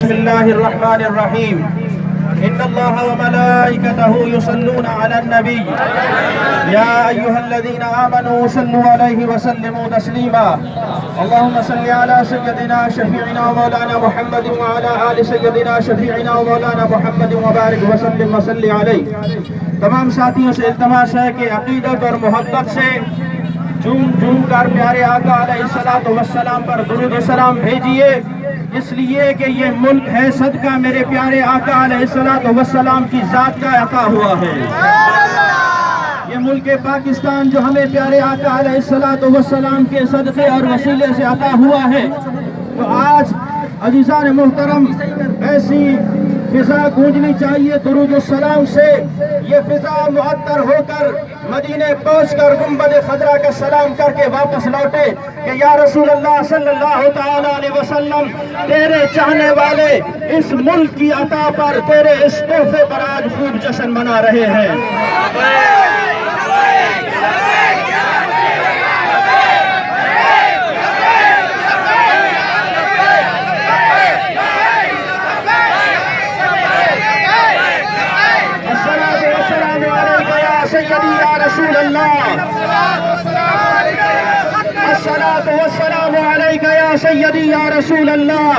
بسم الله الرحمن الرحيم إن الله وملائكته يصلون على النبي يا أيها الذين آمنوا صلوا عليه وسلموا تسليما اللهم صل على سيدنا شفيعنا ومولانا محمد وعلى آل سيدنا شفيعنا ومولانا محمد وبارك وسلم وصل عليه. تمام ساتھیوں سے التماس ہے کہ عقیدت اور محبت سے جھوم کر پیارے آقا علیہ الصلوۃ والسلام پر درود و سلام بھیجیے، اس لیے کہ یہ ملک ہے صدقہ میرے پیارے آقا علیہ الصلوۃ والسلام کی ذات کا عطا ہوا ہے. یہ ملک پاکستان جو ہمیں پیارے آقا علیہ الصلوۃ والسلام کے صدقے اور وسیلے سے عطا ہوا ہے، تو آج عزیزان محترم ایسی فضا گونجنی چاہیے درود السلام سے. یہ فضا معطر ہو کر مدینے پہنچ کر گنبد خضرا کا سلام کر کے واپس لوٹے کہ یا رسول اللہ صلی اللہ تعالی علیہ وسلم، تیرے چاہنے والے اس ملک کی عطا پر، تیرے اس تحفے پر آج خوب جشن منا رہے ہیں. رسول اللہ الصلاة والسلام علیک یا سیدی یا رسول اللہ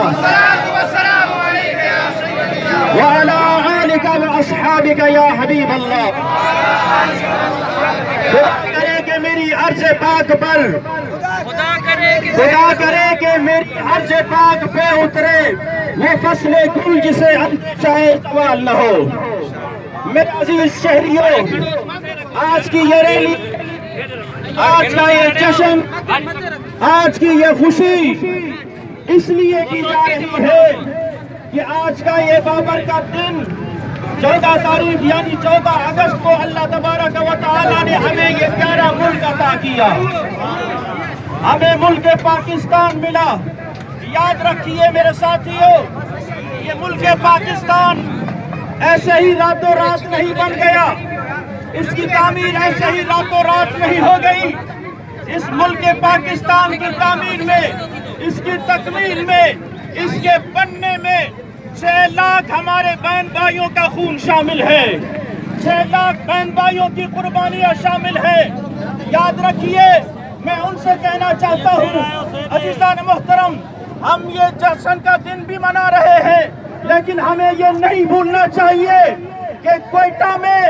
وعلی آلک واصحابک یا حبیب اللہ. خدا کرے کہ میری عرض پاک پر، خدا کرے کہ میری عرض پاک پہ اترے وہ فصل گل جسے چاہے سوال نہ ہو. میرے عزیز شہریوں، آج کی یہ ریلی، آج کا یہ جشن، آج کی یہ خوشی اس لیے کی جا رہی ہے کہ آج کا یہ بابرکت دن 14 تاریخ یعنی 14 اگست کو اللہ تبارک و تعالی نے ہمیں یہ پیارا ملک عطا کیا. ہمیں ملک پاکستان ملا. یاد رکھیے میرے ساتھیوں، یہ ملک پاکستان ایسے ہی راتوں رات نہیں بن گیا، اس کی تعمیر ایسے ہی راتوں رات نہیں ہو گئی. اس ملک پاکستان کی تعمیر میں، اس کی تکمیل میں، اس کے بننے میں 6 لاکھ ہمارے بہن بھائیوں کا خون شامل ہے، 6 لاکھ بہن بھائیوں کی قربانیاں شامل ہیں. یاد رکھیے، میں ان سے کہنا چاہتا ہوں عزیزان محترم، ہم یہ جشن کا دن بھی منا رہے ہیں، لیکن ہمیں یہ نہیں بھولنا چاہیے کہ کوئٹہ میں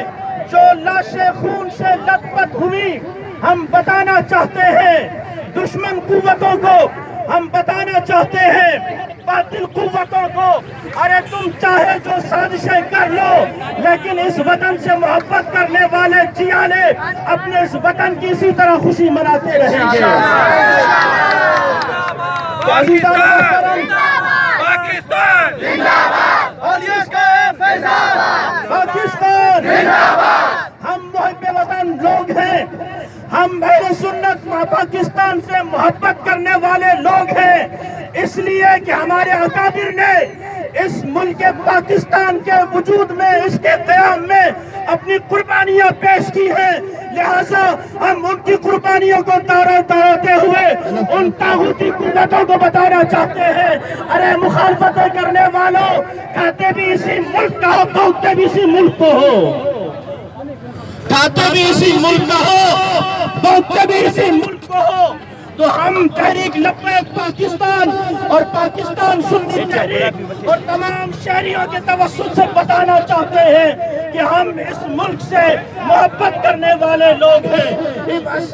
جو لاشیں خون سے لت پت ہوئی، ہم بتانا چاہتے ہیں دشمن قوتوں کو، ہم بتانا چاہتے ہیں باطل قوتوں کو، ارے تم چاہے جو سازشیں کر لو، لیکن اس وطن سے محبت کرنے والے جیانے اپنے اس وطن کی اسی طرح خوشی مناتے رہیں گے. پاکستان زندہ باد، پاکستان زندہ باد. ہم محب وطن لوگ ہیں، ہم اہل سنت پاکستان سے محبت کرنے والے لوگ ہیں، اس لیے کہ ہمارے اکابر نے اس ملک پاکستان کے وجود میں، اس کے قیام میں اپنی قربانیاں پیش کی ہیں. لہذا ہم ان کی قربانیوں کو دہراتے ہوئے ان طاغوتی قوتوں کو بتانا چاہتے ہیں، ارے مخالفتیں کرنے والوں، کہتے بھی اسی ملک کا ہو، بھوکتے بھی اسی ملک کو ہو، کھاتے بھی اسی ملک کا ہو، بھوکتے بھی اسی ملک کو ہو. تو ہم تحریک لبیک پاکستان اور پاکستان سنی تحریک اور تمام شہریوں کے توسط سے بتانا چاہتے ہیں کہ ہم اس ملک سے محبت کرنے والے لوگ ہیں،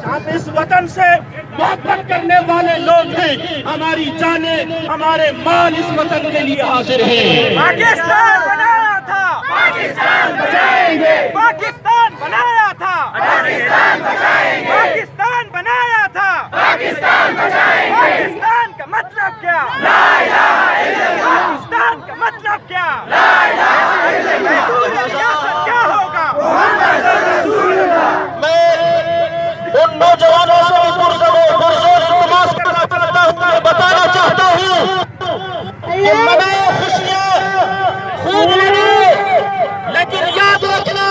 ہم اس وطن سے محبت کرنے والے لوگ ہیں. ہماری جانیں، ہمارے مال اس وطن کے لیے حاضر ہیں. پاکستان بنایا تھا، پاکستان بچائیں گے، پاکستان بنایا تھا، پاکستان بچائیں گے، پاکستان بنایا تھا، پاکستان بچائیں گے. پاکستان کا مطلب کیا؟ لا الہ الا اللہ. پاکستان کا مطلب کیا؟ لا الہ الا اللہ. ریاست کیا ہوگا؟ محمد رسول اللہ. میں ان نوجوانوں سے پرزور التماس کرنا چاہتا ہوں، بتانا چاہتا ہوں کہ منائے خوشیاں خوب منائے، لیکن یاد رکھنا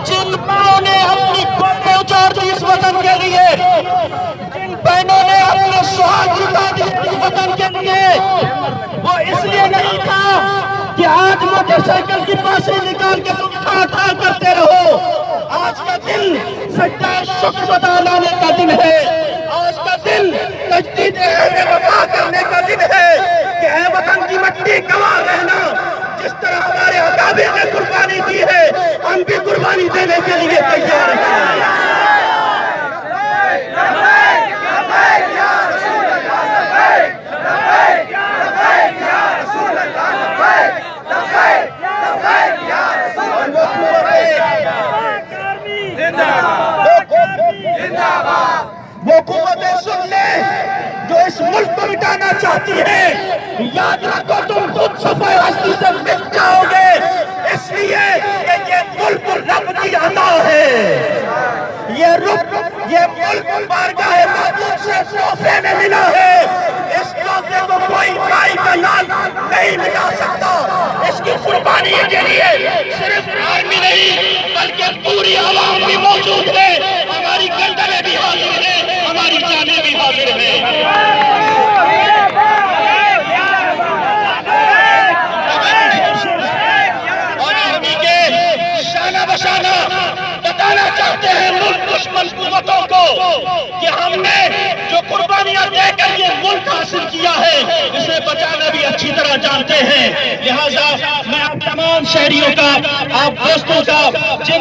جن ماؤں نے اپنی قومیں اجاڑ دی اس وطن کے لیے، جن بہنوں نے اپنے سہاگ جتا دی اس وطن کے لیے، وہ اس لیے نہیں کہا کہ آج موٹر سائیکل کی پاسیں نکال کے تم ٹھا کرتے رہو. آج کا دن سجدہ شکر ادا لانے کا دن ہے. آج کا دن تجدید عہد وفا کرنے کا دن ہے کہ اے وطن کی مٹی گواہ رہنا. جس طرح ہمارے اکابر نے قربانی دی ہے ہم بھی قربانی دینے کے لیے تیار ہیں. وہ قوتیں سن لیں جو اس ملک کو مٹانا چاہتی ہے. یاد رکھو تم خود صفحہ ہستی سے مٹ جاؤ گے اس لیے کہ یہ ملک رب کی عطا ہے. یہ ملک بارگاہ معبود سے تحفے میں ملا ہے. اس تحفے کو کوئی بھائی کا لال نہیں ملا سکتا. اس کی قربانی کے لیے صرف آرمی نہیں بلکہ پوری عوام بھی موجود ہے. ہماری گردنیں بھی حاضر ہیں, ہماری جانیں بھی حاضر ہیں. اور آرمی کے شانہ بشانہ بتانا چاہتے ہیں ملک دشمن قوتوں کو کہ ہم نے جو قربانیاں دے کر یہ ملک حاصل کیا ہے اسے بچانا بھی اچھی طرح جانتے ہیں. لہٰذا میں آپ تمام شہریوں کا, آپ دوستوں کا,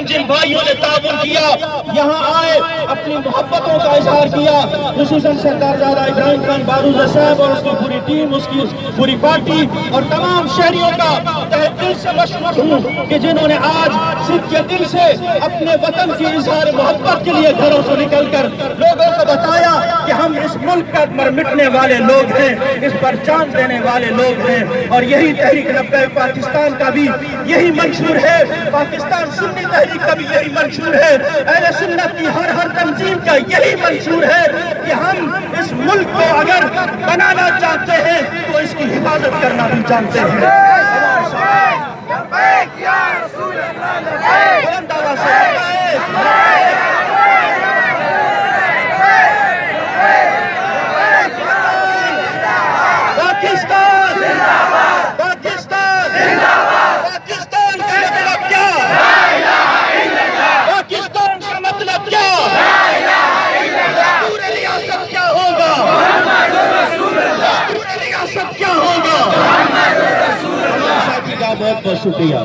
جن بھائیوں نے تعاون کیا, یہاں آئے اپنی محبتوں کا اظہار کیا, خصوصاً سردار زادہ ابراہیم خان بارود صاحب اور اس کی پوری ٹیم, اس کی پوری پارٹی اور تمام شہریوں کا تہہ دل سے مشکور ہوں کہ جنہوں نے آج صرف کے دل سے اپنے وطن کی اظہار محبت کے لیے گھروں سے نکل کر لوگوں کو بتایا کہ ہم اس ملک پر مٹنے والے لوگ ہیں, اس پر جان دینے والے لوگ ہیں. اور یہی تحریک لبیک پاکستان کا بھی یہی منشور ہے, پاکستان سنی تحریک کا بھی یہی منشور ہے, اہل سنت کی ہر تنظیم کا یہی منشور ہے کہ ہم اس ملک کو اگر بنانا چاہتے ہیں تو اس کی حفاظت کرنا بھی جانتے ہیں. بلند آواز سے پاکستان پاکستان پاکستان کا مطلب کیا؟ پاکستان کا مطلب کیا؟ پورے ریاست کیا ہوگا؟ پورے ریاست کیا ہوگا؟ بہت بہت شکریہ.